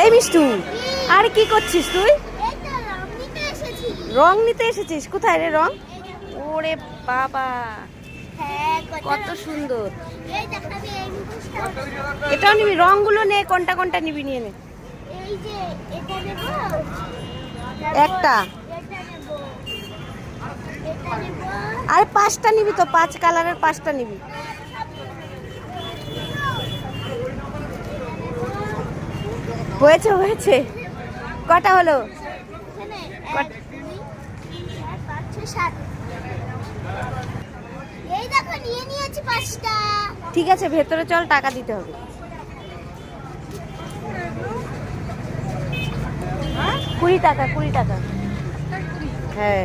এই মিষ্টু, আর কি করছিস তুই? রং নিতে এসেছিস? কোথায় রে রং? ওরে বাবা, কত সুন্দর! এটাও নিবি? রংগুলো নে, কোনটা কোনটা নিবি নিয়ে নে। একটা আর 5টা নিবি তো, 5 কালারের 5টা নিবি। হয়েছে হয়েছে, কটা হলো? ঠিক আছে, ভেতরে চল, টাকা দিতে হবে। 20 টাকা, 20 টাকা। হ্যাঁ।